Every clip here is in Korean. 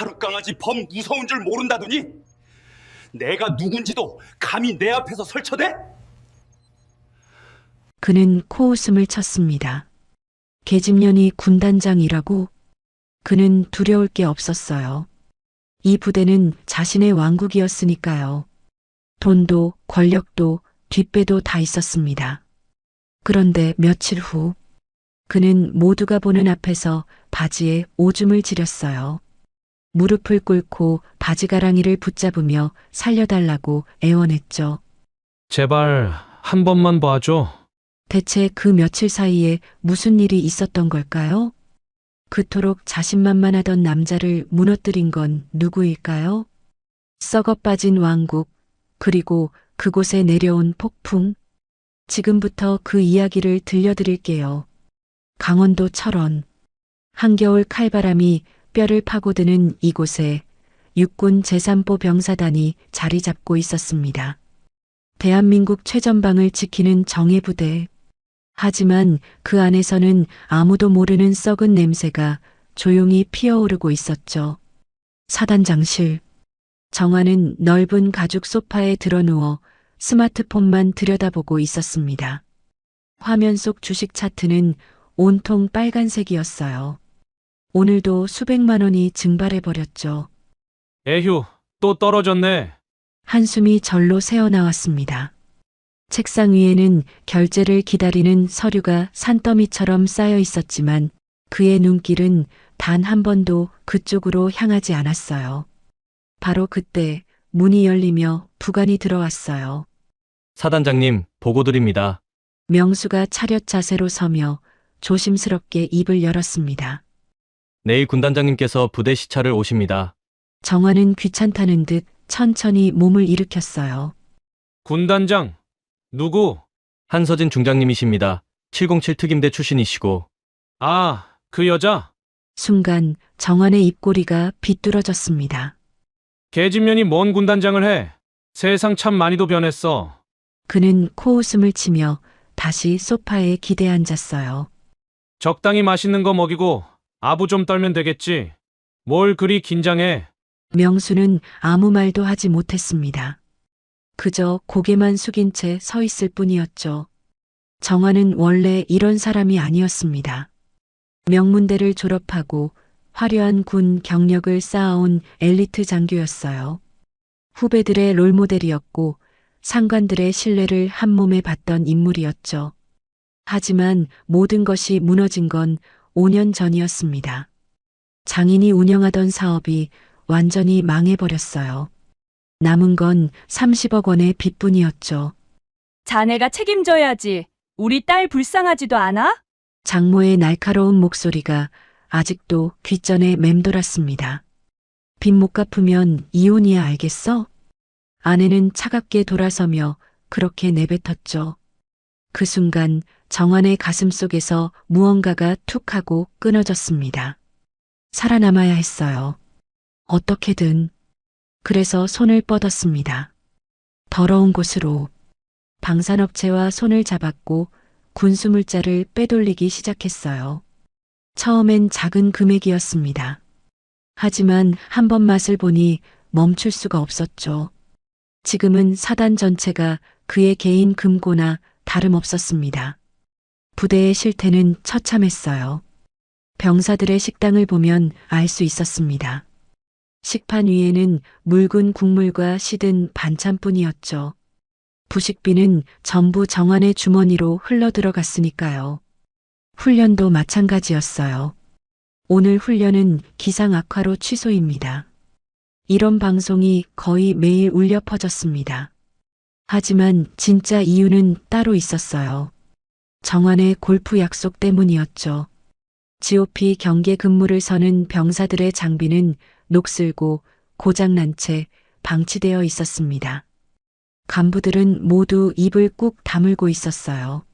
하룻강아지 범 무서운 줄 모른다더니 내가 누군지도 감히 내 앞에서 설쳐대? 그는 코웃음을 쳤습니다. 계집년이 군단장이라고? 그는 두려울 게 없었어요. 이 부대는 자신의 왕국이었으니까요. 돈도 권력도 뒷배도 다 있었습니다. 그런데 며칠 후 그는 모두가 보는 앞에서 바지에 오줌을 지렸어요. 무릎을 꿇고 바지가랑이를 붙잡으며 살려달라고 애원했죠. 제발 한 번만 봐줘. 대체 그 며칠 사이에 무슨 일이 있었던 걸까요? 그토록 자신만만하던 남자를 무너뜨린 건 누구일까요? 썩어 빠진 왕국, 그리고 그곳에 내려온 폭풍. 지금부터 그 이야기를 들려드릴게요. 강원도 철원. 한겨울 칼바람이 뼈를 파고드는 이곳에 육군 제3보 병사단이 자리 잡고 있었습니다. 대한민국 최전방을 지키는 정예부대. 하지만 그 안에서는 아무도 모르는 썩은 냄새가 조용히 피어오르고 있었죠. 사단장실. 정화는 넓은 가죽 소파에 드러누워 스마트폰만 들여다보고 있었습니다. 화면 속 주식 차트는 온통 빨간색이었어요. 오늘도 수백만 원이 증발해버렸죠. 에휴, 또 떨어졌네. 한숨이 절로 새어나왔습니다. 책상 위에는 결제를 기다리는 서류가 산더미처럼 쌓여 있었지만 그의 눈길은 단 한 번도 그쪽으로 향하지 않았어요. 바로 그때 문이 열리며 부관이 들어왔어요. 사단장님, 보고 드립니다. 명수가 차렷 자세로 서며 조심스럽게 입을 열었습니다. 내일 군단장님께서 부대 시찰을 오십니다. 정화는 귀찮다는 듯 천천히 몸을 일으켰어요. 군단장, 누구? 한서진 중장님이십니다. 707 특임대 출신이시고. 아, 그 여자? 순간 정환의 입꼬리가 비뚤어졌습니다. 계집년이 뭔 군단장을 해? 세상 참 많이도 변했어. 그는 코웃음을 치며 다시 소파에 기대 앉았어요. 적당히 맛있는 거 먹이고 아부 좀 떨면 되겠지. 뭘 그리 긴장해. 명수는 아무 말도 하지 못했습니다. 그저 고개만 숙인 채 서 있을 뿐이었죠. 정환은 원래 이런 사람이 아니었습니다. 명문대를 졸업하고 화려한 군 경력을 쌓아온 엘리트 장교였어요. 후배들의 롤모델이었고 상관들의 신뢰를 한 몸에 받던 인물이었죠. 하지만 모든 것이 무너진 건 5년 전이었습니다. 장인이 운영하던 사업이 완전히 망해버렸어요. 남은 건 30억 원의 빚뿐이었죠. 자네가 책임져야지. 우리 딸 불쌍하지도 않아? 장모의 날카로운 목소리가 아직도 귓전에 맴돌았습니다. 빚 못 갚으면 이혼이야 알겠어? 아내는 차갑게 돌아서며 그렇게 내뱉었죠. 그 순간 정환의 가슴 속에서 무언가가 툭 하고 끊어졌습니다. 살아남아야 했어요. 어떻게든. 그래서 손을 뻗었습니다. 더러운 곳으로. 방산업체와 손을 잡았고 군수물자를 빼돌리기 시작했어요. 처음엔 작은 금액이었습니다. 하지만 한 번 맛을 보니 멈출 수가 없었죠. 지금은 사단 전체가 그의 개인 금고나 다름없었습니다. 부대의 실태는 처참했어요. 병사들의 식당을 보면 알 수 있었습니다. 식판 위에는 묽은 국물과 시든 반찬뿐이었죠. 부식비는 전부 정환의 주머니로 흘러들어갔으니까요. 훈련도 마찬가지였어요. 오늘 훈련은 기상 악화로 취소입니다. 이런 방송이 거의 매일 울려 퍼졌습니다. 하지만 진짜 이유는 따로 있었어요. 정환의 골프 약속 때문이었죠. GOP 경계 근무를 서는 병사들의 장비는 녹슬고 고장난 채 방치되어 있었습니다. 간부들은 모두 입을 꾹 다물고 있었어요.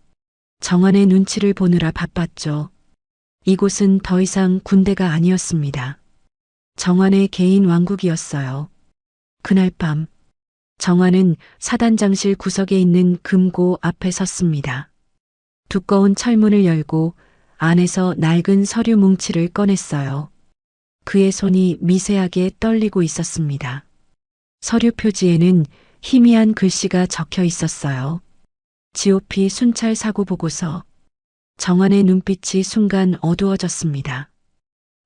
정환의 눈치를 보느라 바빴죠. 이곳은 더 이상 군대가 아니었습니다. 정환의 개인 왕국이었어요. 그날 밤 정환은 사단장실 구석에 있는 금고 앞에 섰습니다. 두꺼운 철문을 열고 안에서 낡은 서류 뭉치를 꺼냈어요. 그의 손이 미세하게 떨리고 있었습니다. 서류 표지에는 희미한 글씨가 적혀 있었어요. GOP 순찰 사고 보고서. 정환의 눈빛이 순간 어두워졌습니다.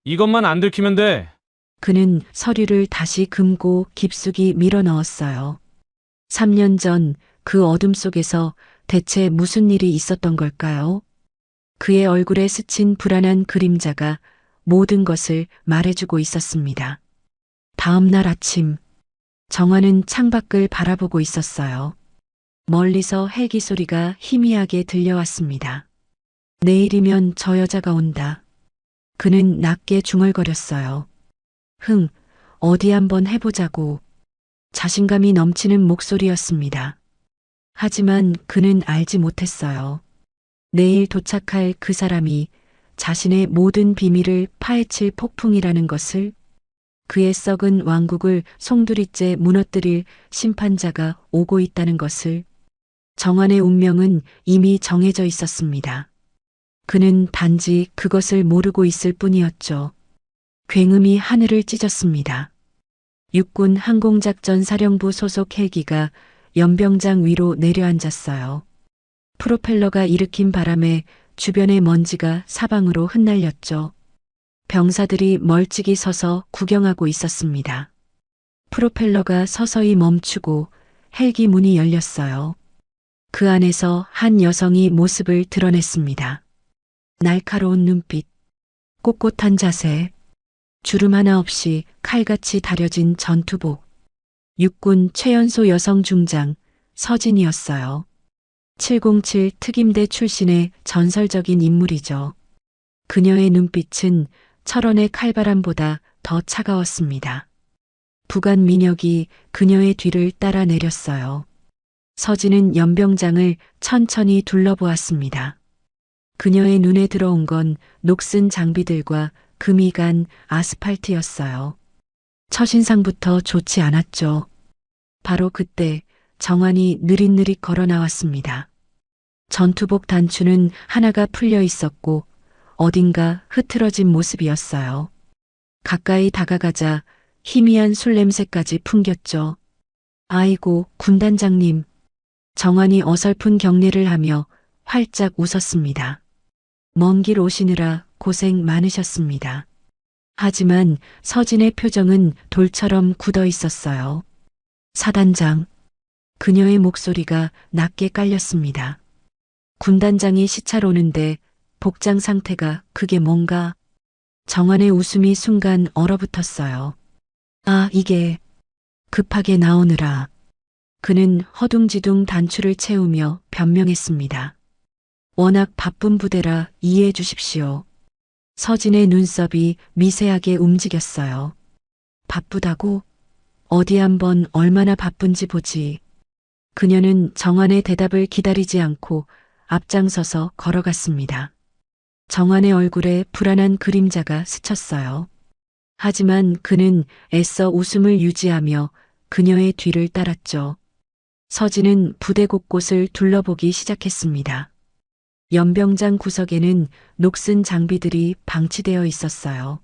이것만 안 들키면 돼. 그는 서류를 다시 금고 깊숙이 밀어 넣었어요. 3년 전 그 어둠 속에서 대체 무슨 일이 있었던 걸까요? 그의 얼굴에 스친 불안한 그림자가 모든 것을 말해주고 있었습니다. 다음 날 아침, 정환은 창밖을 바라보고 있었어요. 멀리서 헬기 소리가 희미하게 들려왔습니다. 내일이면 저 여자가 온다. 그는 낮게 중얼거렸어요. 어디 한번 해보자고. 자신감이 넘치는 목소리였습니다. 하지만 그는 알지 못했어요. 내일 도착할 그 사람이 자신의 모든 비밀을 파헤칠 폭풍이라는 것을, 그의 썩은 왕국을 송두리째 무너뜨릴 심판자가 오고 있다는 것을. 정환의 운명은 이미 정해져 있었습니다. 그는 단지 그것을 모르고 있을 뿐이었죠. 굉음이 하늘을 찢었습니다. 육군 항공작전 사령부 소속 헬기가 연병장 위로 내려앉았어요. 프로펠러가 일으킨 바람에 주변의 먼지가 사방으로 흩날렸죠. 병사들이 멀찍이 서서 구경하고 있었습니다. 프로펠러가 서서히 멈추고 헬기 문이 열렸어요. 그 안에서 한 여성이 모습을 드러냈습니다. 날카로운 눈빛, 꼿꼿한 자세, 주름 하나 없이 칼같이 다려진 전투복. 육군 최연소 여성 중장 서진이었어요. 707 특임대 출신의 전설적인 인물이죠. 그녀의 눈빛은 철원의 칼바람보다 더 차가웠습니다. 부관 민혁이 그녀의 뒤를 따라 내렸어요. 서진은 연병장을 천천히 둘러보았습니다. 그녀의 눈에 들어온 건 녹슨 장비들과 금이 간 아스팔트였어요. 첫인상부터 좋지 않았죠. 바로 그때 정환이 느릿느릿 걸어 나왔습니다. 전투복 단추는 하나가 풀려 있었고 어딘가 흐트러진 모습이었어요. 가까이 다가가자 희미한 술 냄새까지 풍겼죠. 아이고, 군단장님. 정환이 어설픈 경례를 하며 활짝 웃었습니다. 먼 길 오시느라 고생 많으셨습니다. 하지만 서진의 표정은 돌처럼 굳어 있었어요. 사단장. 그녀의 목소리가 낮게 깔렸습니다. 군단장이 시찰 오는데 복장 상태가 그게 뭔가. 정환의 웃음이 순간 얼어붙었어요. 아, 이게 급하게 나오느라. 그는 허둥지둥 단추를 채우며 변명했습니다. 워낙 바쁜 부대라 이해해 주십시오. 서진의 눈썹이 미세하게 움직였어요. 바쁘다고? 어디 한번 얼마나 바쁜지 보지. 그녀는 정환의 대답을 기다리지 않고 앞장서서 걸어갔습니다. 정환의 얼굴에 불안한 그림자가 스쳤어요. 하지만 그는 애써 웃음을 유지하며 그녀의 뒤를 따랐죠. 서진은 부대 곳곳을 둘러보기 시작했습니다. 연병장 구석에는 녹슨 장비들이 방치되어 있었어요.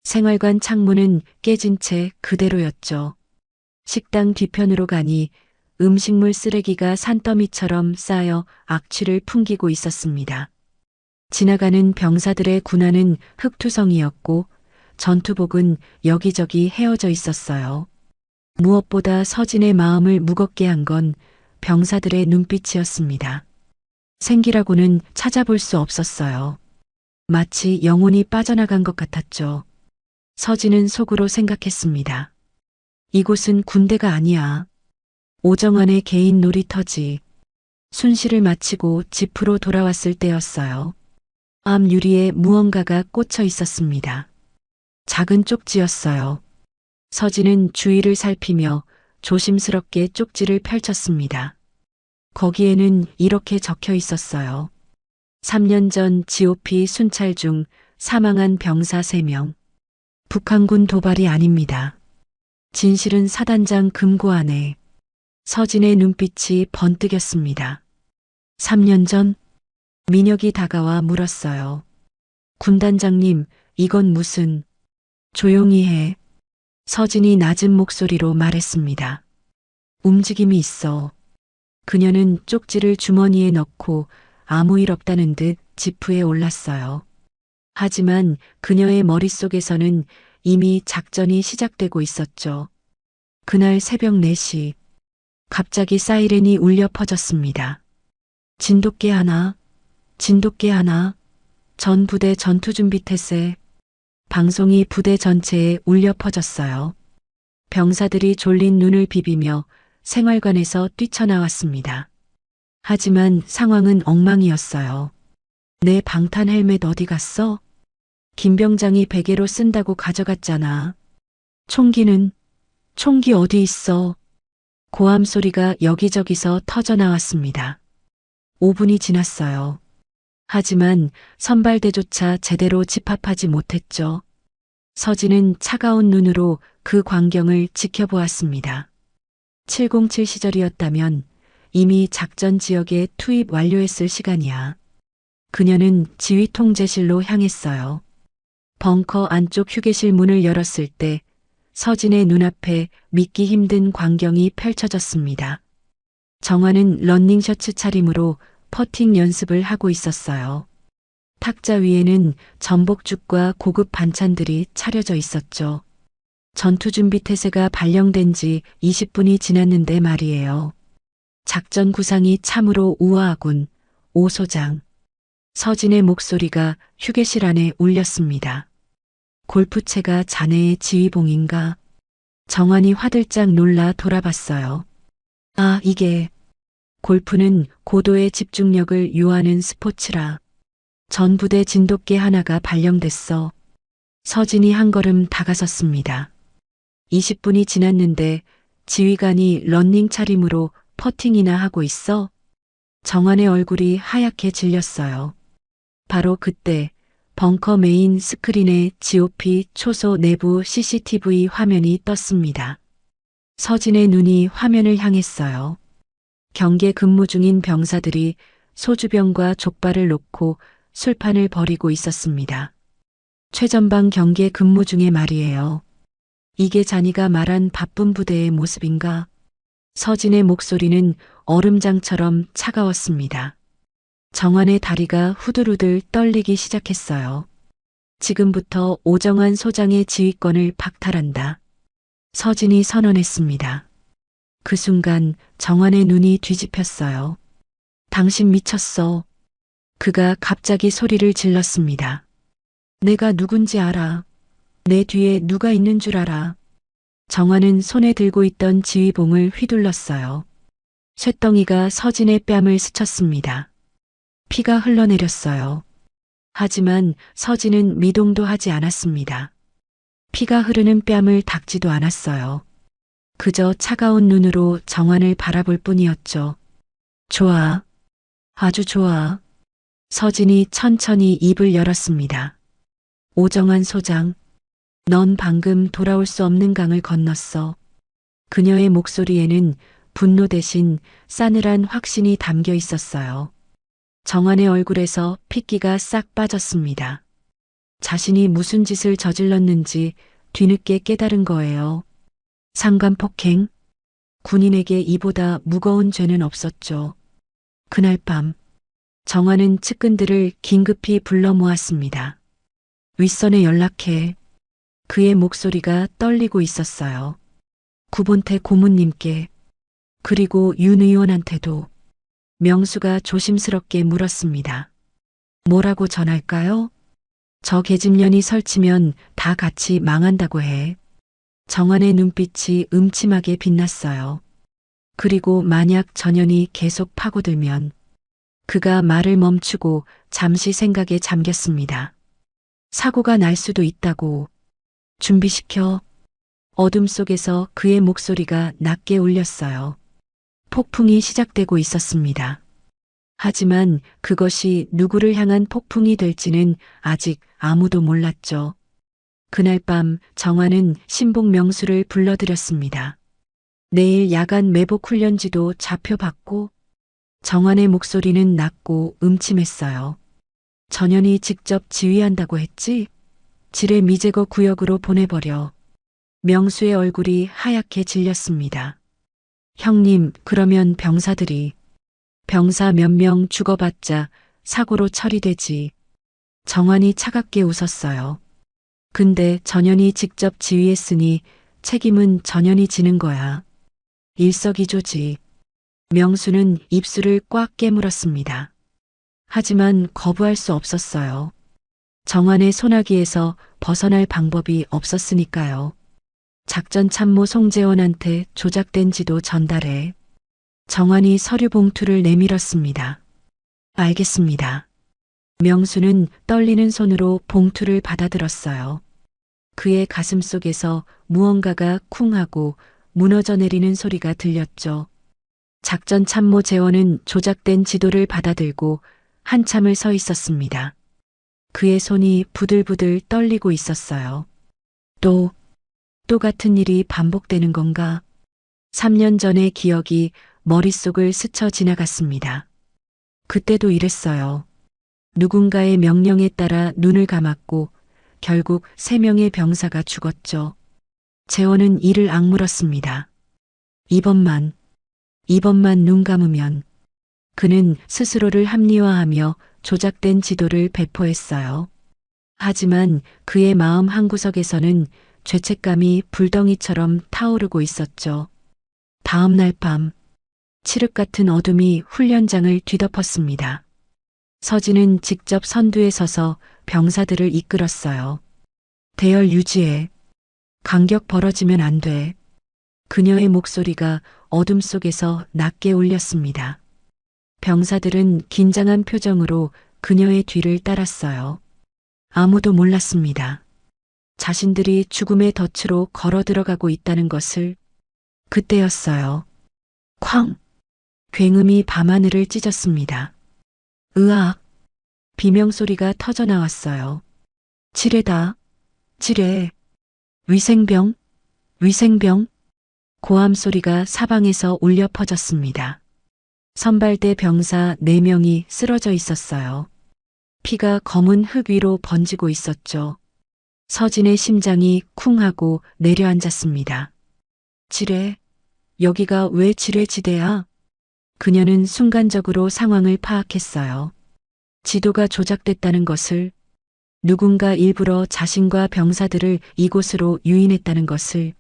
생활관 창문은 깨진 채 그대로였죠. 식당 뒤편으로 가니 음식물 쓰레기가 산더미처럼 쌓여 악취를 풍기고 있었습니다. 지나가는 병사들의 군화는 흙투성이었고 전투복은 여기저기 헤어져 있었어요. 무엇보다 서진의 마음을 무겁게 한 건 병사들의 눈빛이었습니다. 생기라고는 찾아볼 수 없었어요. 마치 영혼이 빠져나간 것 같았죠. 서진은 속으로 생각했습니다. 이곳은 군대가 아니야. 오정환의 개인 놀이터지. 순시를 마치고 집으로 돌아왔을 때였어요. 앞 유리에 무언가가 꽂혀 있었습니다. 작은 쪽지였어요. 서진은 주위를 살피며 조심스럽게 쪽지를 펼쳤습니다. 거기에는 이렇게 적혀 있었어요. 3년 전 GOP 순찰 중 사망한 병사 3명. 북한군 도발이 아닙니다. 진실은 사단장 금고 안에. 서진의 눈빛이 번뜩였습니다. 3년 전? 민혁이 다가와 물었어요. 군단장님, 이건 무슨... 조용히 해. 서진이 낮은 목소리로 말했습니다. 움직임이 있어. 그녀는 쪽지를 주머니에 넣고 아무 일 없다는 듯 지프에 올랐어요. 하지만 그녀의 머릿속에서는 이미 작전이 시작되고 있었죠. 그날 새벽 4시, 갑자기 사이렌이 울려 퍼졌습니다. 진돗개 하나, 진돗개 하나, 전 부대 전투준비 태세. 방송이 부대 전체에 울려 퍼졌어요. 병사들이 졸린 눈을 비비며 생활관에서 뛰쳐나왔습니다. 하지만 상황은 엉망이었어요. 내 방탄 헬멧 어디 갔어? 김 병장이 베개로 쓴다고 가져갔잖아. 총기는? 총기 어디 있어? 고함 소리가 여기저기서 터져 나왔습니다. 5분이 지났어요. 하지만 선발대조차 제대로 집합하지 못했죠. 서진은 차가운 눈으로 그 광경을 지켜보았습니다. 707 시절이었다면 이미 작전 지역에 투입 완료했을 시간이야. 그녀는 지휘 통제실로 향했어요. 벙커 안쪽 휴게실 문을 열었을 때 서진의 눈앞에 믿기 힘든 광경이 펼쳐졌습니다. 정화는 러닝 셔츠 차림으로 퍼팅 연습을 하고 있었어요. 탁자 위에는 전복죽과 고급 반찬들이 차려져 있었죠. 전투준비 태세가 발령된 지 20분이 지났는데 말이에요. 작전 구상이 참으로 우아하군, 오 소장. 서진의 목소리가 휴게실 안에 울렸습니다. 골프채가 자네의 지휘봉인가? 정환이 화들짝 놀라 돌아봤어요. 아, 이게. 골프는 고도의 집중력을 요하는 스포츠라. 전 부대 진돗개 하나가 발령됐어. 서진이 한 걸음 다가섰습니다. 20분이 지났는데 지휘관이 런닝 차림으로 퍼팅이나 하고 있어? 정환의 얼굴이 하얗게 질렸어요. 바로 그때 벙커 메인 스크린에 GOP 초소 내부 CCTV 화면이 떴습니다. 서진의 눈이 화면을 향했어요. 경계 근무 중인 병사들이 소주병과 족발을 놓고 술판을 벌이고 있었습니다. 최전방 경계 근무 중에 말이에요. 이게 자니가 말한 바쁜 부대의 모습인가? 서진의 목소리는 얼음장처럼 차가웠습니다. 정환의 다리가 후들후들 떨리기 시작했어요. 지금부터 오정환 소장의 지휘권을 박탈한다. 서진이 선언했습니다. 그 순간 정환의 눈이 뒤집혔어요. 당신 미쳤어. 그가 갑자기 소리를 질렀습니다. 내가 누군지 알아. 내 뒤에 누가 있는 줄 알아. 정환은 손에 들고 있던 지휘봉을 휘둘렀어요. 쇳덩이가 서진의 뺨을 스쳤습니다. 피가 흘러내렸어요. 하지만 서진은 미동도 하지 않았습니다. 피가 흐르는 뺨을 닦지도 않았어요. 그저 차가운 눈으로 정환을 바라볼 뿐이었죠. 좋아. 아주 좋아. 서진이 천천히 입을 열었습니다. 오정환 소장, 넌 방금 돌아올 수 없는 강을 건넜어. 그녀의 목소리에는 분노 대신 싸늘한 확신이 담겨 있었어요. 정환의 얼굴에서 핏기가 싹 빠졌습니다. 자신이 무슨 짓을 저질렀는지 뒤늦게 깨달은 거예요. 상관 폭행? 군인에게 이보다 무거운 죄는 없었죠. 그날 밤, 정환은 측근들을 긴급히 불러 모았습니다. 윗선에 연락해. 그의 목소리가 떨리고 있었어요. 구본태 고문님께, 그리고 윤 의원한테도. 명수가 조심스럽게 물었습니다. 뭐라고 전할까요? 저 계집년이 설치면 다 같이 망한다고 해. 정환의 눈빛이 음침하게 빛났어요. 그리고 만약 전연이 계속 파고들면 그가 말을 멈추고 잠시 생각에 잠겼습니다. 사고가 날 수도 있다고. 준비시켜. 어둠 속에서 그의 목소리가 낮게 울렸어요. 폭풍이 시작되고 있었습니다. 하지만 그것이 누구를 향한 폭풍이 될지는 아직 아무도 몰랐죠. 그날 밤 정환은 신복 명수를 불러들였습니다. 내일 야간 매복 훈련지도 좌표받고. 정환의 목소리는 낮고 음침했어요. 전현이 직접 지휘한다고 했지? 지뢰 미제거 구역으로 보내버려. 명수의 얼굴이 하얗게 질렸습니다. 형님, 그러면 병사 몇 명 죽어봤자 사고로 처리되지. 정환이 차갑게 웃었어요. 근데 전현이 직접 지휘했으니 책임은 전현이 지는 거야. 일석이조지. 명수는 입술을 꽉 깨물었습니다. 하지만 거부할 수 없었어요. 정환의 소나기에서 벗어날 방법이 없었으니까요. 작전 참모 송재원한테 조작된 지도 전달해. 정환이 서류 봉투를 내밀었습니다. 알겠습니다. 명수는 떨리는 손으로 봉투를 받아들었어요. 그의 가슴 속에서 무언가가 쿵 하고 무너져 내리는 소리가 들렸죠. 작전 참모 재원은 조작된 지도를 받아들고 한참을 서 있었습니다. 그의 손이 부들부들 떨리고 있었어요. 또 같은 일이 반복되는 건가? 3년 전의 기억이 머릿속을 스쳐 지나갔습니다. 그때도 이랬어요. 누군가의 명령에 따라 눈을 감았고 결국 3명의 병사가 죽었죠. 재원은 이를 악물었습니다. 이번만 눈 감으면. 그는 스스로를 합리화하며 조작된 지도를 배포했어요. 하지만 그의 마음 한구석에서는 죄책감이 불덩이처럼 타오르고 있었죠. 다음 날 밤, 칠흑 같은 어둠이 훈련장을 뒤덮었습니다. 서진은 직접 선두에 서서 병사들을 이끌었어요. 대열 유지해. 간격 벌어지면 안 돼. 그녀의 목소리가 어둠 속에서 낮게 울렸습니다. 병사들은 긴장한 표정으로 그녀의 뒤를 따랐어요. 아무도 몰랐습니다. 자신들이 죽음의 덫으로 걸어 들어가고 있다는 것을. 그때였어요. 쾅! 굉음이 밤하늘을 찢었습니다. 으악! 비명소리가 터져 나왔어요. 지뢰다. 지뢰. 위생병. 고함 소리가 사방에서 울려 퍼졌습니다. 선발대 병사 4명이 쓰러져 있었어요. 피가 검은 흙 위로 번지고 있었죠. 서진의 심장이 쿵 하고 내려앉았습니다. 지뢰, 여기가 왜 지뢰지대야? 그녀는 순간적으로 상황을 파악했어요. 지도가 조작됐다는 것을, 누군가 일부러 자신과 병사들을 이곳으로 유인했다는 것을.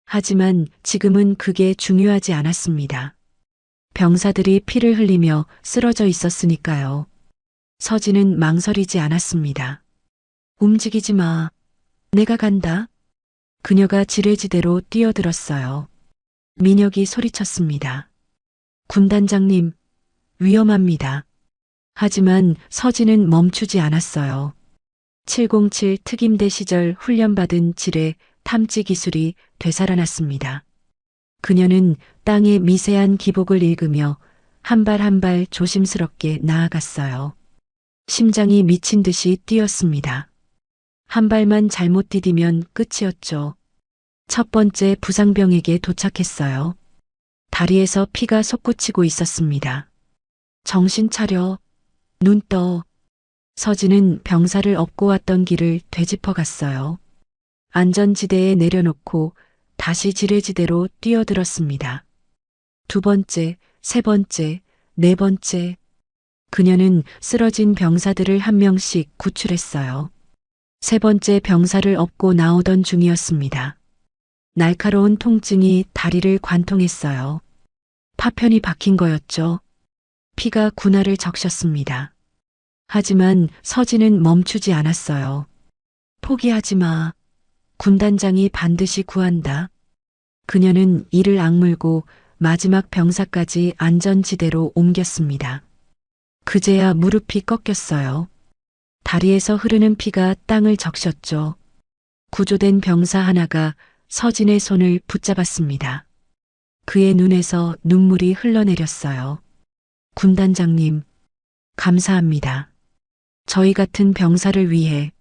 하지만 지금은 그게 중요하지 않았습니다. 병사들이 피를 흘리며 쓰러져 있었으니까요. 서진은 망설이지 않았습니다. 움직이지 마. 내가 간다. 그녀가 지뢰지대로 뛰어들었어요. 민혁이 소리쳤습니다. 군단장님, 위험합니다. 하지만 서진은 멈추지 않았어요. 707 특임대 시절 훈련받은 지뢰 탐지 기술이 되살아났습니다. 그녀는 땅의 미세한 기복을 읽으며 한 발 한 발 조심스럽게 나아갔어요. 심장이 미친 듯이 뛰었습니다. 한 발만 잘못 디디면 끝이었죠. 첫 번째 부상병에게 도착했어요. 다리에서 피가 솟구치고 있었습니다. 정신 차려. 눈 떠. 서진은 병사를 업고 왔던 길을 되짚어 갔어요. 안전지대에 내려놓고 다시 지뢰지대로 뛰어들었습니다. 2번째, 3번째, 4번째. 그녀는 쓰러진 병사들을 한 명씩 구출했어요. 3번째 병사를 업고 나오던 중이었습니다. 날카로운 통증이 다리를 관통했어요. 파편이 박힌 거였죠. 피가 군화를 적셨습니다. 하지만 서진은 멈추지 않았어요. 포기하지 마. 군단장이 반드시 구한다. 그녀는 이를 악물고 마지막 병사까지 안전지대로 옮겼습니다. 그제야 무릎이 꺾였어요. 다리에서 흐르는 피가 땅을 적셨죠. 구조된 병사 하나가 서진의 손을 붙잡았습니다. 그의 눈에서 눈물이 흘러내렸어요. 군단장님, 감사합니다. 저희 같은 병사를 위해.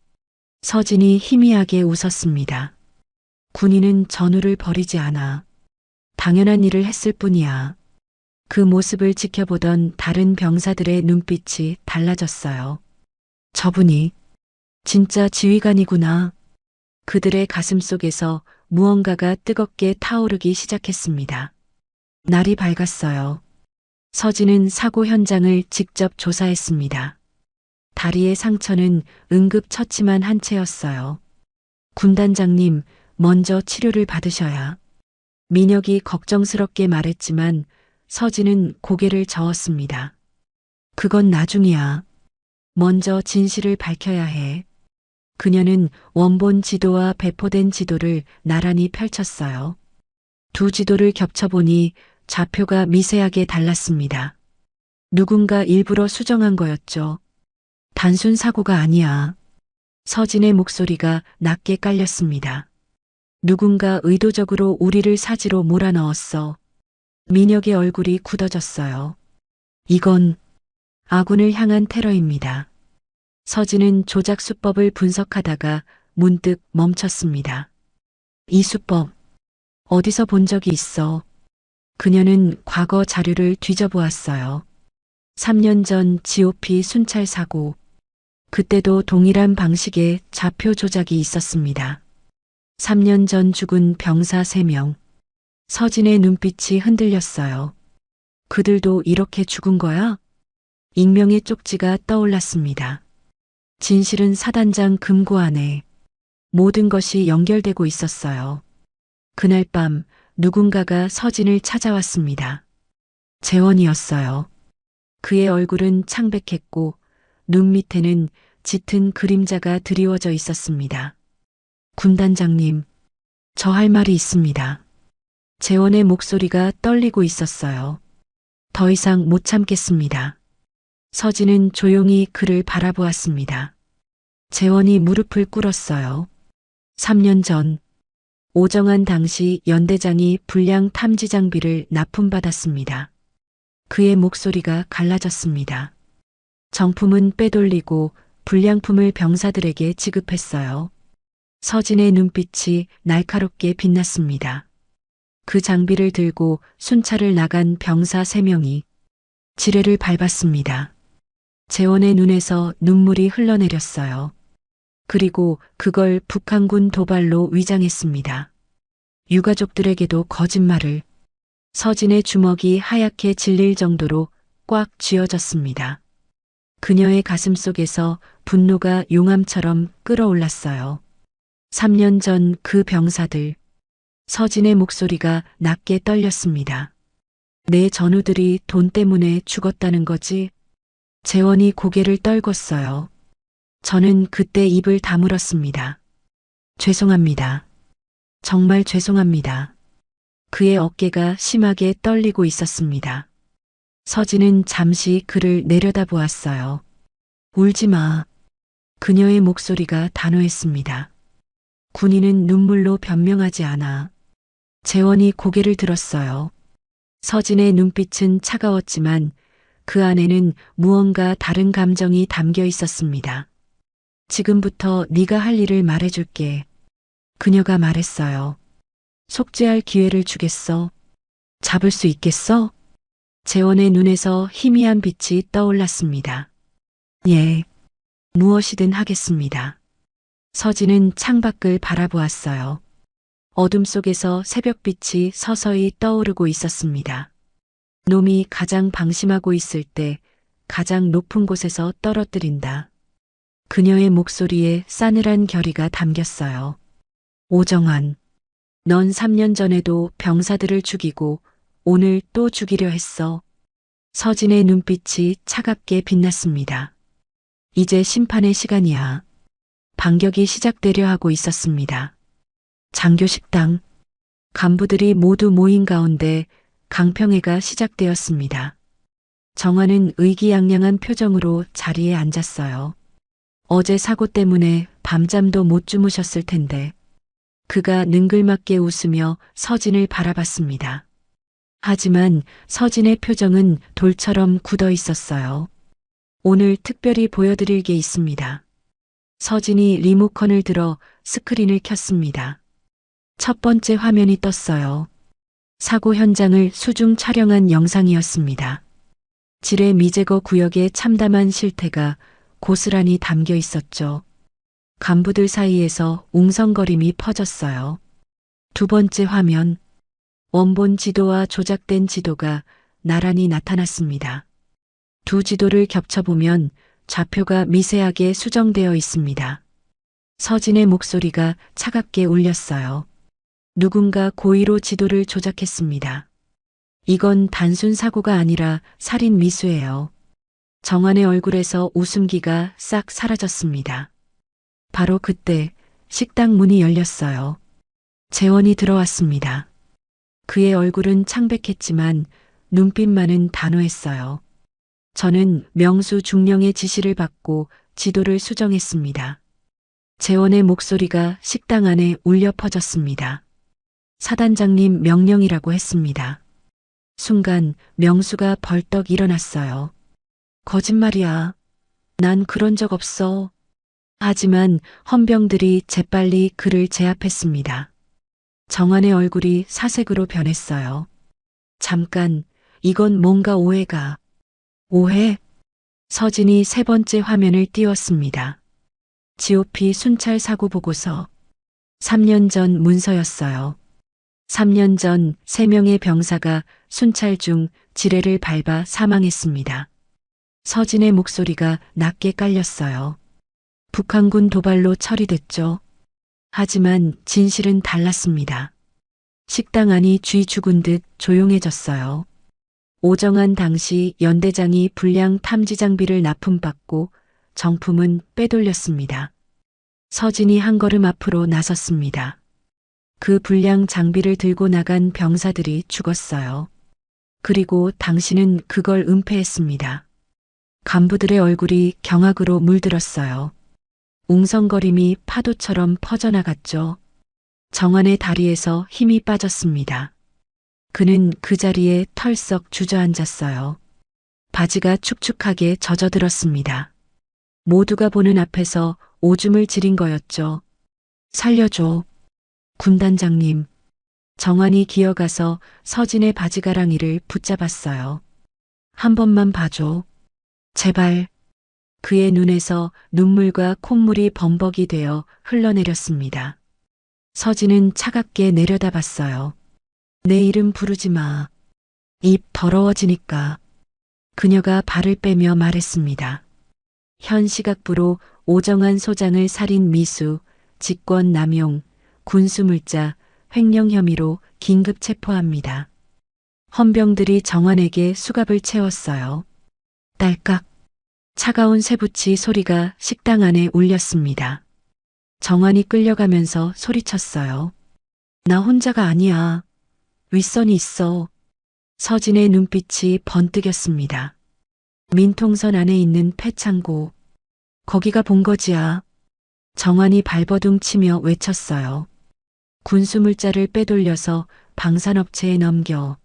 서진이 희미하게 웃었습니다. 군인은 전우를 버리지 않아. 당연한 일을 했을 뿐이야. 그 모습을 지켜보던 다른 병사들의 눈빛이 달라졌어요. 진짜 지휘관이구나. 그들의 가슴 속에서 무언가가 뜨겁게 타오르기 시작했습니다. 날이 밝았어요. 서진은 사고 현장을 직접 조사했습니다. 다리의 상처는 응급처치만 한 채였어요. 군단장님, 먼저 치료를 받으셔야. 민혁이 걱정스럽게 말했지만 서진은 고개를 저었습니다. 그건 나중이야. 먼저 진실을 밝혀야 해. 그녀는 원본 지도와 배포된 지도를 나란히 펼쳤어요. 두 지도를 겹쳐보니 좌표가 미세하게 달랐습니다. 누군가 일부러 수정한 거였죠. 단순 사고가 아니야. 서진의 목소리가 낮게 깔렸습니다. 누군가 의도적으로 우리를 사지로 몰아넣었어. 민혁의 얼굴이 굳어졌어요. 이건 아군을 향한 테러입니다. 서진은 조작 수법을 분석하다가 문득 멈췄습니다. 이 수법, 어디서 본 적이 있어? 그녀는 과거 자료를 뒤져보았어요. 3년 전 GOP 순찰 사고, 그때도 동일한 방식의 좌표 조작이 있었습니다. 3년 전 죽은 병사 3명. 서진의 눈빛이 흔들렸어요. 그들도 이렇게 죽은 거야? 익명의 쪽지가 떠올랐습니다. 진실은 사단장 금고 안에 모든 것이 연결되고 있었어요. 그날 밤 누군가가 서진을 찾아왔습니다. 재원이었어요. 그의 얼굴은 창백했고 눈 밑에는 짙은 그림자가 드리워져 있었습니다. 군단장님, 저 할 말이 있습니다. 재원의 목소리가 떨리고 있었어요. 더 이상 못 참겠습니다. 서진은 조용히 그를 바라보았습니다. 재원이 무릎을 꿇었어요. 3년 전 오정환 당시 연대장이 불량 탐지 장비를 납품받았습니다. 그의 목소리가 갈라졌습니다. 정품은 빼돌리고 불량품을 병사들에게 지급했어요. 서진의 눈빛이 날카롭게 빛났습니다. 그 장비를 들고 순찰을 나간 병사 3명이 지뢰를 밟았습니다. 재원의 눈에서 눈물이 흘러내렸어요. 그리고 그걸 북한군 도발로 위장했습니다. 유가족들에게도 거짓말을. 서진의 주먹이 하얗게 질릴 정도로 꽉 쥐어졌습니다. 그녀의 가슴 속에서 분노가 용암처럼 끓어올랐어요. 3년 전 그 병사들. 서진의 목소리가 낮게 떨렸습니다. 내 전우들이 돈 때문에 죽었다는 거지? 재원이 고개를 떨궜어요. 저는 그때 입을 다물었습니다. 죄송합니다. 정말 죄송합니다. 그의 어깨가 심하게 떨리고 있었습니다. 서진은 잠시 그를 내려다보았어요. 울지 마. 그녀의 목소리가 단호했습니다. 군인은 눈물로 변명하지 않아. 재원이 고개를 들었어요. 서진의 눈빛은 차가웠지만 그 안에는 무언가 다른 감정이 담겨 있었습니다. 지금부터 네가 할 일을 말해줄게. 그녀가 말했어요. 속죄할 기회를 주겠어. 잡을 수 있겠어? 재원의 눈에서 희미한 빛이 떠올랐습니다. 예, 무엇이든 하겠습니다. 서진은 창밖을 바라보았어요. 어둠 속에서 새벽빛이 서서히 떠오르고 있었습니다. 놈이 가장 방심하고 있을 때 가장 높은 곳에서 떨어뜨린다. 그녀의 목소리에 싸늘한 결의가 담겼어요. 오정환, 넌 3년 전에도 병사들을 죽이고 오늘 또 죽이려 했어. 서진의 눈빛이 차갑게 빛났습니다. 이제 심판의 시간이야. 반격이 시작되려 하고 있었습니다. 장교식당. 간부들이 모두 모인 가운데 강평회가 시작되었습니다. 정화는 의기양양한 표정으로 자리에 앉았어요. 어제 사고 때문에 밤잠도 못 주무셨을 텐데 그가 능글맞게 웃으며 서진을 바라봤습니다. 하지만 서진의 표정은 돌처럼 굳어 있었어요. 오늘 특별히 보여드릴 게 있습니다. 서진이 리모컨을 들어 스크린을 켰습니다. 첫 번째 화면이 떴어요. 사고 현장을 수중 촬영한 영상이었습니다. 지뢰 미제거 구역의 참담한 실태가 고스란히 담겨 있었죠. 간부들 사이에서 웅성거림이 퍼졌어요. 두 번째 화면. 원본 지도와 조작된 지도가 나란히 나타났습니다. 두 지도를 겹쳐보면 좌표가 미세하게 수정되어 있습니다. 서진의 목소리가 차갑게 울렸어요. 누군가 고의로 지도를 조작했습니다. 이건 단순 사고가 아니라 살인 미수예요. 정환의 얼굴에서 웃음기가 싹 사라졌습니다. 바로 그때 식당 문이 열렸어요. 재원이 들어왔습니다. 그의 얼굴은 창백했지만 눈빛만은 단호했어요. 저는 명수 중령의 지시를 받고 지도를 수정했습니다. 재원의 목소리가 식당 안에 울려 퍼졌습니다. 사단장님 명령이라고 했습니다. 순간 명수가 벌떡 일어났어요. 거짓말이야. 난 그런 적 없어. 하지만 헌병들이 재빨리 그를 제압했습니다. 정환의 얼굴이 사색으로 변했어요. 잠깐, 이건 뭔가 오해가. 오해? 서진이 세 번째 화면을 띄웠습니다. GOP 순찰 사고 보고서. 3년 전 문서였어요. 3년 전 3명의 병사가 순찰 중 지뢰를 밟아 사망했습니다. 서진의 목소리가 낮게 깔렸어요. 북한군 도발로 처리됐죠. 하지만 진실은 달랐습니다. 식당 안이 쥐 죽은 듯 조용해졌어요. 오정환 당시 연대장이 불량 탐지 장비를 납품받고 정품은 빼돌렸습니다. 서진이 한 걸음 앞으로 나섰습니다. 그 불량 장비를 들고 나간 병사들이 죽었어요. 그리고 당신은 그걸 은폐했습니다. 간부들의 얼굴이 경악으로 물들었어요. 웅성거림이 파도처럼 퍼져나갔죠. 정환의 다리에서 힘이 빠졌습니다. 그는 그 자리에 털썩 주저앉았어요. 바지가 축축하게 젖어들었습니다. 모두가 보는 앞에서 오줌을 지린 거였죠. 살려줘. 군단장님. 정환이 기어가서 서진의 바지가랑이를 붙잡았어요. 한 번만 봐줘. 제발. 그의 눈에서 눈물과 콧물이 범벅이 되어 흘러내렸습니다. 서진은 차갑게 내려다봤어요. 내 이름 부르지 마. 입 더러워지니까. 그녀가 발을 빼며 말했습니다. 현 시각부로 오정환 소장을 살인 미수, 직권 남용, 군수물자, 횡령 혐의로 긴급 체포합니다. 헌병들이 정환에게 수갑을 채웠어요. 딸깍. 차가운 쇠붙이 소리가 식당 안에 울렸습니다. 정환이 끌려가면서 소리쳤어요. 나 혼자가 아니야. 윗선이 있어. 서진의 눈빛이 번뜩였습니다. 민통선 안에 있는 폐창고. 거기가 본거지야. 정환이 발버둥 치며 외쳤어요. 군수물자를 빼돌려서 방산업체에 넘겨.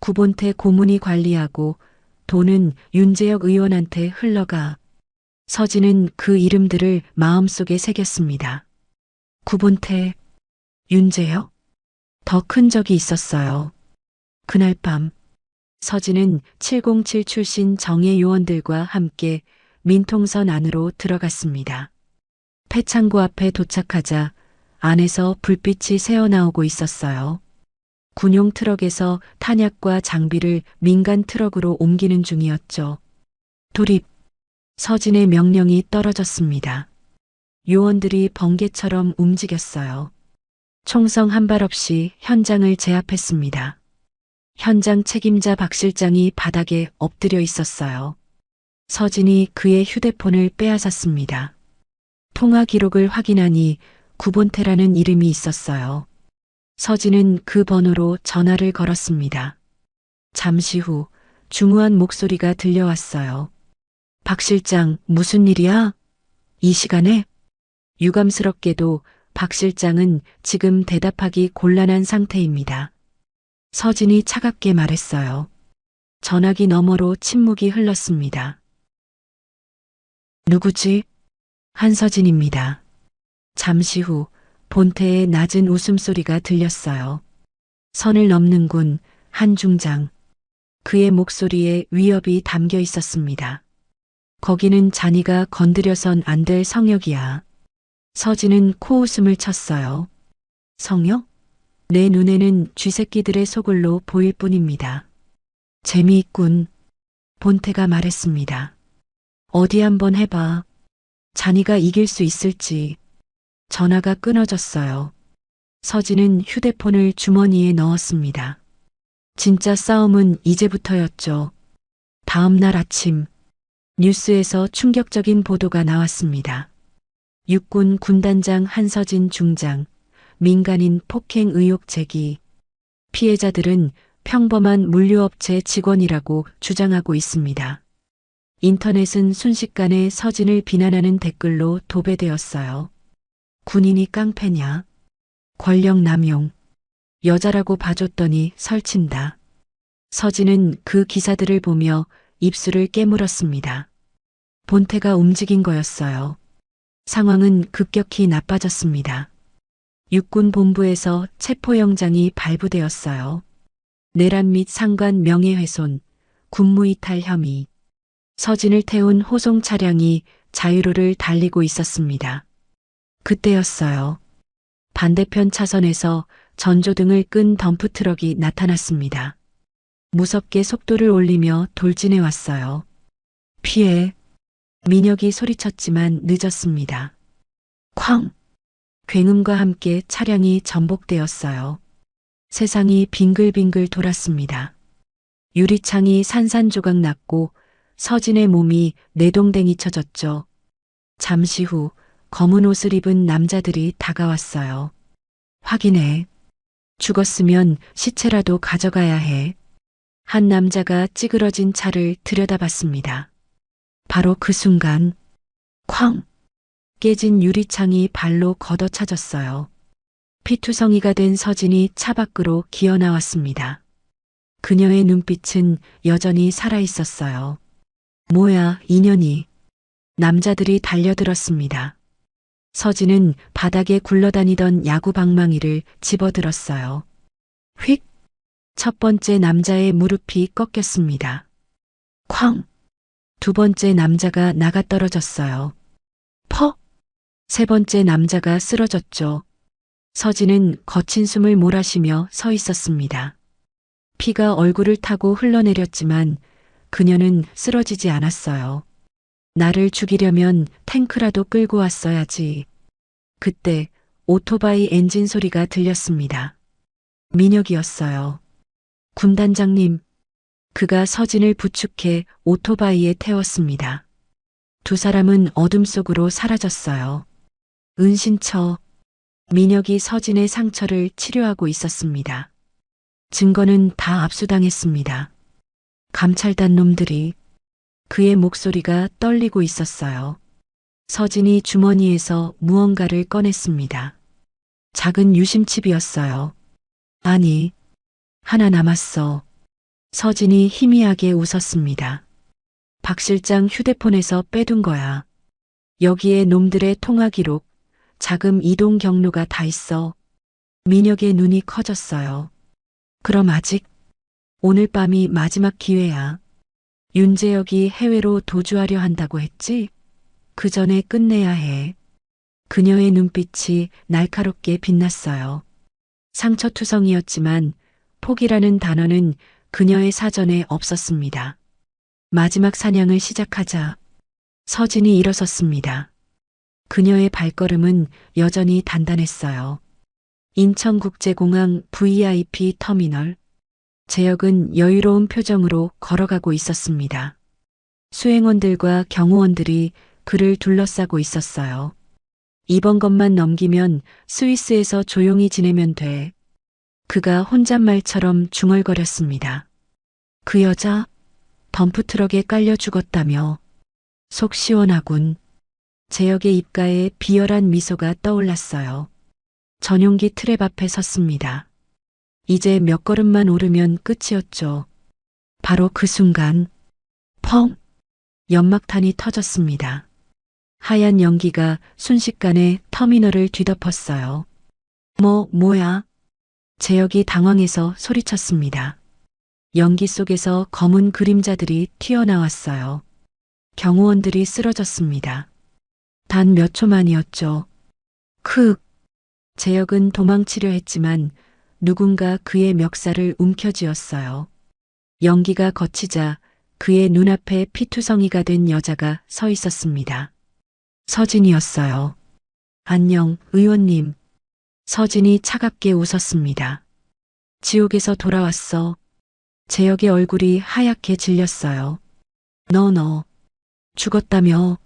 구본태 고문이 관리하고 돈은 윤재혁 의원한테 흘러가. 서진은 그 이름들을 마음속에 새겼습니다. 구본태, 윤재혁? 더 큰 적이 있었어요. 그날 밤 서진은 707 출신 정예 요원들과 함께 민통선 안으로 들어갔습니다. 폐창고 앞에 도착하자 안에서 불빛이 새어나오고 있었어요. 군용 트럭에서 탄약과 장비를 민간 트럭으로 옮기는 중이었죠. 돌입. 서진의 명령이 떨어졌습니다. 요원들이 번개처럼 움직였어요. 총성 한 발 없이 현장을 제압했습니다. 현장 책임자 박 실장이 바닥에 엎드려 있었어요. 서진이 그의 휴대폰을 빼앗았습니다. 통화 기록을 확인하니 구본태라는 이름이 있었어요. 서진은 그 번호로 전화를 걸었습니다. 잠시 후 중후한 목소리가 들려왔어요. 박 실장, 무슨 일이야? 이 시간에? 유감스럽게도 박 실장은 지금 대답하기 곤란한 상태입니다. 서진이 차갑게 말했어요. 전화기 너머로 침묵이 흘렀습니다. 누구지? 한서진입니다. 잠시 후 본태의 낮은 웃음소리가 들렸어요. 선을 넘는군, 한중장. 그의 목소리에 위협이 담겨 있었습니다. 거기는 자니가 건드려선 안 될 성역이야. 서진은 코웃음을 쳤어요. 성역? 내 눈에는 쥐새끼들의 소굴로 보일 뿐입니다. 재미있군. 본태가 말했습니다. 어디 한번 해봐. 자니가 이길 수 있을지. 전화가 끊어졌어요. 서진은 휴대폰을 주머니에 넣었습니다. 진짜 싸움은 이제부터였죠. 다음 날 아침, 뉴스에서 충격적인 보도가 나왔습니다. 육군 군단장 한서진 중장, 민간인 폭행 의혹 제기. 피해자들은 평범한 물류업체 직원이라고 주장하고 있습니다. 인터넷은 순식간에 서진을 비난하는 댓글로 도배되었어요. 군인이 깡패냐? 권력 남용. 여자라고 봐줬더니 설친다. 서진은 그 기사들을 보며 입술을 깨물었습니다. 본태가 움직인 거였어요. 상황은 급격히 나빠졌습니다. 육군 본부에서 체포영장이 발부되었어요. 내란 및 상관 명예훼손, 군무이탈 혐의. 서진을 태운 호송 차량이 자유로를 달리고 있었습니다. 그때였어요. 반대편 차선에서 전조등을 끈 덤프트럭이 나타났습니다. 무섭게 속도를 올리며 돌진해 왔어요. 피해. 민혁이 소리쳤지만 늦었습니다. 쾅! 굉음과 함께 차량이 전복되었어요. 세상이 빙글빙글 돌았습니다. 유리창이 산산조각 났고 서진의 몸이 내동댕이 쳐졌죠. 잠시 후 검은 옷을 입은 남자들이 다가왔어요. 확인해. 죽었으면 시체라도 가져가야 해. 한 남자가 찌그러진 차를 들여다봤습니다. 바로 그 순간 쾅! 깨진 유리창이 발로 걷어차졌어요. 피투성이가 된 서진이 차 밖으로 기어나왔습니다. 그녀의 눈빛은 여전히 살아있었어요. 뭐야, 인연이. 남자들이 달려들었습니다. 서진은 바닥에 굴러다니던 야구 방망이를 집어들었어요. 휙! 첫 번째 남자의 무릎이 꺾였습니다. 쾅! 두 번째 남자가 나가떨어졌어요. 퍽! 세 번째 남자가 쓰러졌죠. 서진은 거친 숨을 몰아쉬며 서 있었습니다. 피가 얼굴을 타고 흘러내렸지만 그녀는 쓰러지지 않았어요. 나를 죽이려면 탱크라도 끌고 왔어야지. 그때 오토바이 엔진 소리가 들렸습니다. 민혁이었어요. 군단장님. 그가 서진을 부축해 오토바이에 태웠습니다. 두 사람은 어둠 속으로 사라졌어요. 은신처. 민혁이 서진의 상처를 치료하고 있었습니다. 증거는 다 압수당했습니다. 감찰단 놈들이. 그의 목소리가 떨리고 있었어요. 서진이 주머니에서 무언가를 꺼냈습니다. 작은 유심칩이었어요. 아니, 하나 남았어. 서진이 희미하게 웃었습니다. 박 실장 휴대폰에서 빼둔 거야. 여기에 놈들의 통화 기록, 자금 이동 경로가 다 있어. 민혁의 눈이 커졌어요. 그럼 아직? 오늘 밤이 마지막 기회야. 윤재혁이 해외로 도주하려 한다고 했지? 그 전에 끝내야 해. 그녀의 눈빛이 날카롭게 빛났어요. 상처투성이었지만 포기라는 단어는 그녀의 사전에 없었습니다. 마지막 사냥을 시작하자. 서진이 일어섰습니다. 그녀의 발걸음은 여전히 단단했어요. 인천국제공항 VIP 터미널. 재혁은 여유로운 표정으로 걸어가고 있었습니다. 수행원들과 경호원들이 그를 둘러싸고 있었어요. 이번 것만 넘기면 스위스에서 조용히 지내면 돼. 그가 혼잣말처럼 중얼거렸습니다. 그 여자 덤프트럭에 깔려 죽었다며. 속 시원하군. 재혁의 입가에 비열한 미소가 떠올랐어요. 전용기 트랩 앞에 섰습니다. 이제 몇 걸음만 오르면 끝이었죠. 바로 그 순간 펑! 연막탄이 터졌습니다. 하얀 연기가 순식간에 터미널을 뒤덮었어요. 뭐야? 재혁이 당황해서 소리쳤습니다. 연기 속에서 검은 그림자들이 튀어나왔어요. 경호원들이 쓰러졌습니다. 단 몇 초 만이었죠. 재혁은 도망치려 했지만 누군가 그의 멱살을 움켜쥐었어요. 연기가 거치자 그의 눈앞에 피투성이가 된 여자가 서 있었습니다. 서진이었어요. 안녕, 의원님. 서진이 차갑게 웃었습니다. 지옥에서 돌아왔어. 재혁의 얼굴이 하얗게 질렸어요. 너 죽었다며?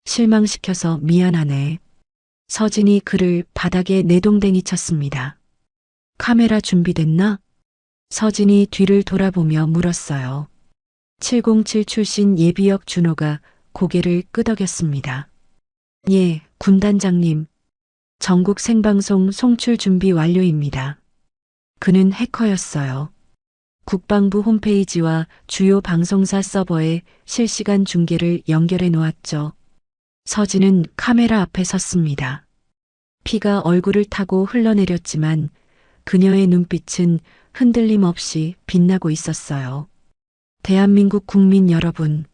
실망시켜서 미안하네. 서진이 그를 바닥에 내동댕이 쳤습니다. 카메라 준비됐나? 서진이 뒤를 돌아보며 물었어요. 707 출신 예비역 준호가 고개를 끄덕였습니다. 예, 군단장님. 전국 생방송 송출 준비 완료입니다. 그는 해커였어요. 국방부 홈페이지와 주요 방송사 서버에 실시간 중계를 연결해 놓았죠. 서진은 카메라 앞에 섰습니다. 피가 얼굴을 타고 흘러내렸지만 그녀의 눈빛은 흔들림 없이 빛나고 있었어요. 대한민국 국민 여러분,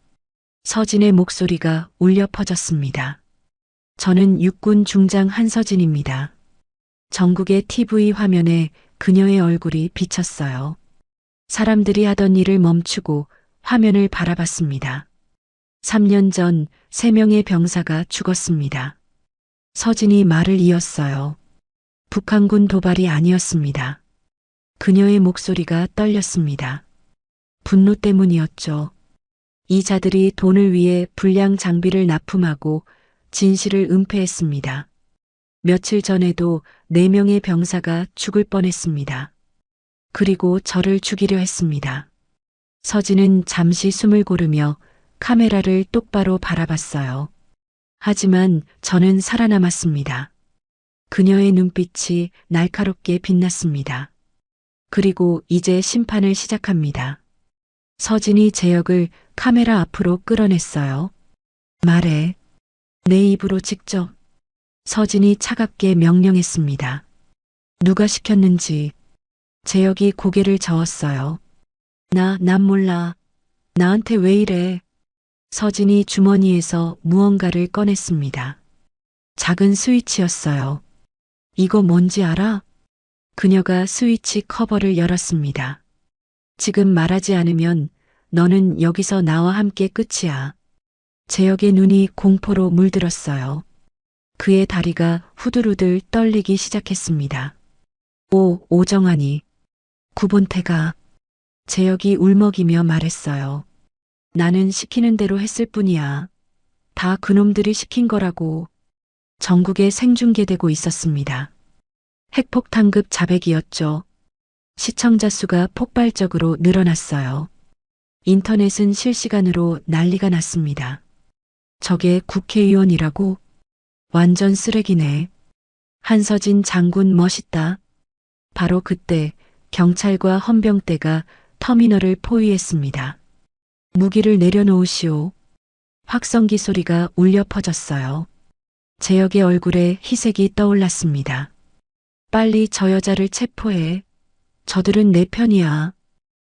서진의 목소리가 울려 퍼졌습니다. 저는 육군 중장 한서진입니다. 전국의 TV 화면에 그녀의 얼굴이 비쳤어요. 사람들이 하던 일을 멈추고 화면을 바라봤습니다. 3년 전 3명의 병사가 죽었습니다. 서진이 말을 이었어요. 북한군 도발이 아니었습니다. 그녀의 목소리가 떨렸습니다. 분노 때문이었죠. 이 자들이 돈을 위해 불량 장비를 납품하고 진실을 은폐했습니다. 며칠 전에도 4명의 병사가 죽을 뻔했습니다. 그리고 저를 죽이려 했습니다. 서진은 잠시 숨을 고르며 카메라를 똑바로 바라봤어요. 하지만 저는 살아남았습니다. 그녀의 눈빛이 날카롭게 빛났습니다. 그리고 이제 심판을 시작합니다. 서진이 재혁을 카메라 앞으로 끌어냈어요. 말해. 내 입으로 직접. 서진이 차갑게 명령했습니다. 누가 시켰는지. 재혁이 고개를 저었어요. 난 몰라. 나한테 왜 이래. 서진이 주머니에서 무언가를 꺼냈습니다. 작은 스위치였어요. 이거 뭔지 알아? 그녀가 스위치 커버를 열었습니다. 지금 말하지 않으면 너는 여기서 나와 함께 끝이야. 재혁의 눈이 공포로 물들었어요. 그의 다리가 후들후들 떨리기 시작했습니다. 오정환이. 구본태가. 재혁이 울먹이며 말했어요. 나는 시키는 대로 했을 뿐이야. 다 그놈들이 시킨 거라고. 전국에 생중계되고 있었습니다. 핵폭탄급 자백이었죠. 시청자 수가 폭발적으로 늘어났어요. 인터넷은 실시간으로 난리가 났습니다. 저게 국회의원이라고? 완전 쓰레기네. 한서진 장군 멋있다. 바로 그때 경찰과 헌병대가 터미널을 포위했습니다. 무기를 내려놓으시오. 확성기 소리가 울려 퍼졌어요. 재혁의 얼굴에 희색이 떠올랐습니다. 빨리 저 여자를 체포해. 저들은 내 편이야.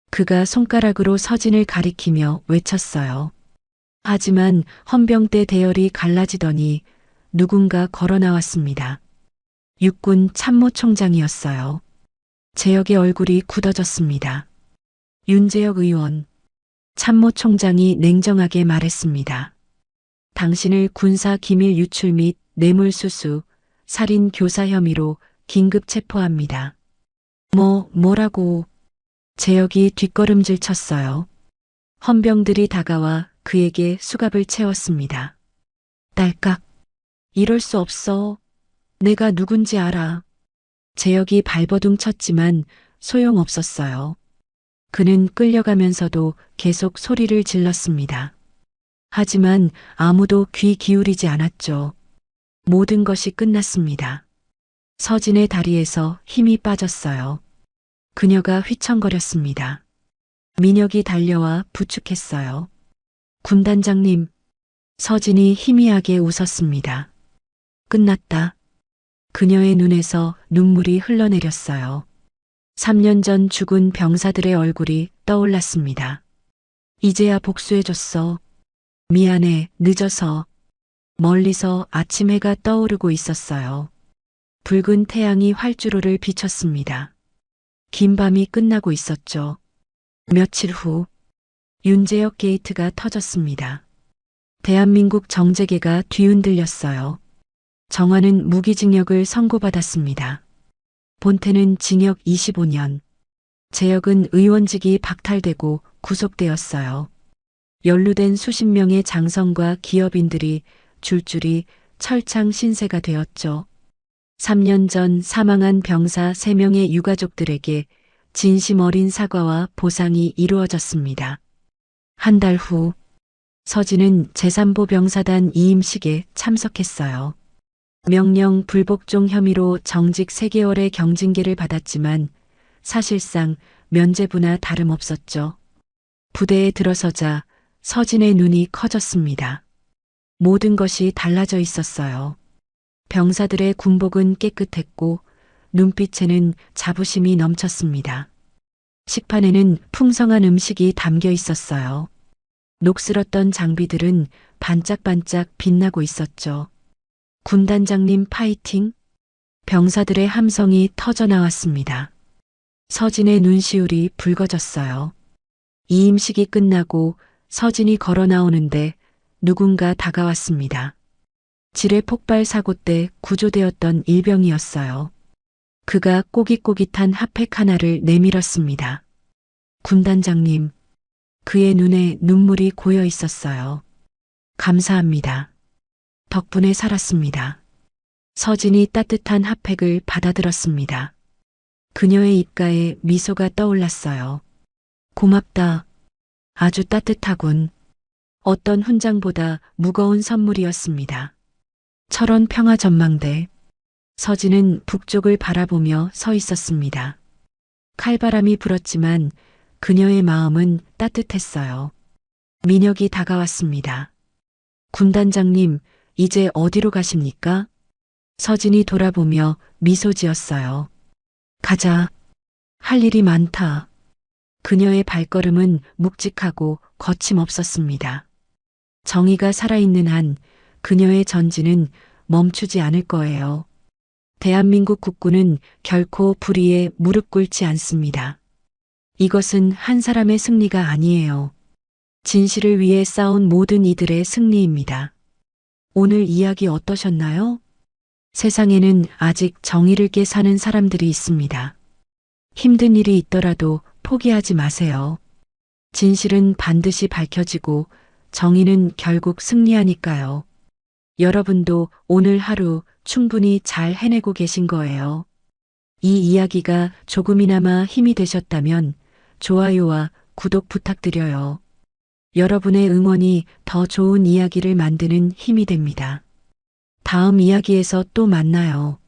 그가 손가락으로 서진을 가리키며 외쳤어요. 하지만 헌병대 대열이 갈라지더니 누군가 걸어 나왔습니다. 육군 참모총장이었어요. 재혁의 얼굴이 굳어졌습니다. 윤재혁 의원. 참모총장이 냉정하게 말했습니다. 당신을 군사 기밀 유출 및 뇌물수수, 살인 교사 혐의로 긴급 체포합니다. 뭐라고? 재혁이 뒷걸음질 쳤어요. 헌병들이 다가와 그에게 수갑을 채웠습니다. 딸깍. 이럴 수 없어. 내가 누군지 알아. 재혁이 발버둥 쳤지만 소용없었어요. 그는 끌려가면서도 계속 소리를 질렀습니다. 하지만 아무도 귀 기울이지 않았죠. 모든 것이 끝났습니다. 서진의 다리에서 힘이 빠졌어요. 그녀가 휘청거렸습니다. 민혁이 달려와 부축했어요. 군단장님. 서진이 희미하게 웃었습니다. 끝났다. 그녀의 눈에서 눈물이 흘러내렸어요. 3년 전 죽은 병사들의 얼굴이 떠올랐습니다. 이제야 복수해줬어. 미안해, 늦어서. 멀리서 아침 해가 떠오르고 있었어요. 붉은 태양이 활주로를 비췄습니다. 긴 밤이 끝나고 있었죠. 며칠 후 윤재혁 게이트가 터졌습니다. 대한민국 정재계가 뒤흔들렸어요. 정화는 무기징역을 선고받았습니다. 본태는 징역 25년. 재혁은 의원직이 박탈되고 구속되었어요. 연루된 수십 명의 장성과 기업인들이 줄줄이 철창 신세가 되었죠. 3년 전 사망한 병사 3명의 유가족들에게 진심 어린 사과와 보상이 이루어졌습니다. 한 달 후 서진은 제3보 병사단 이임식에 참석했어요. 명령 불복종 혐의로 정직 3개월의 경징계를 받았지만 사실상 면죄부나 다름없었죠. 부대에 들어서자 서진의 눈이 커졌습니다. 모든 것이 달라져 있었어요. 병사들의 군복은 깨끗했고 눈빛에는 자부심이 넘쳤습니다. 식판에는 풍성한 음식이 담겨 있었어요. 녹슬었던 장비들은 반짝반짝 빛나고 있었죠. 군단장님 파이팅! 병사들의 함성이 터져나왔습니다. 서진의 눈시울이 붉어졌어요. 이임식이 끝나고 서진이 걸어 나오는데 누군가 다가왔습니다. 지뢰 폭발 사고 때 구조되었던 일병이었어요. 그가 꼬깃꼬깃한 핫팩 하나를 내밀었습니다. 군단장님, 그의 눈에 눈물이 고여 있었어요. 감사합니다. 덕분에 살았습니다. 서진이 따뜻한 핫팩을 받아들었습니다. 그녀의 입가에 미소가 떠올랐어요. 고맙다. 아주 따뜻하군. 어떤 훈장보다 무거운 선물이었습니다. 철원 평화전망대. 서진은 북쪽을 바라보며 서 있었습니다. 칼바람이 불었지만 그녀의 마음은 따뜻했어요. 민혁이 다가왔습니다. 군단장님, 이제 어디로 가십니까? 서진이 돌아보며 미소 지었어요. 가자. 할 일이 많다. 그녀의 발걸음은 묵직하고 거침없었습니다. 정의가 살아있는 한 그녀의 전진은 멈추지 않을 거예요. 대한민국 국군은 결코 불의에 무릎 꿇지 않습니다. 이것은 한 사람의 승리가 아니에요. 진실을 위해 싸운 모든 이들의 승리입니다. 오늘 이야기 어떠셨나요? 세상에는 아직 정의를 깨 사는 사람들이 있습니다. 힘든 일이 있더라도 포기하지 마세요. 진실은 반드시 밝혀지고 정의는 결국 승리하니까요. 여러분도 오늘 하루 충분히 잘 해내고 계신 거예요. 이 이야기가 조금이나마 힘이 되셨다면 좋아요와 구독 부탁드려요. 여러분의 응원이 더 좋은 이야기를 만드는 힘이 됩니다. 다음 이야기에서 또 만나요.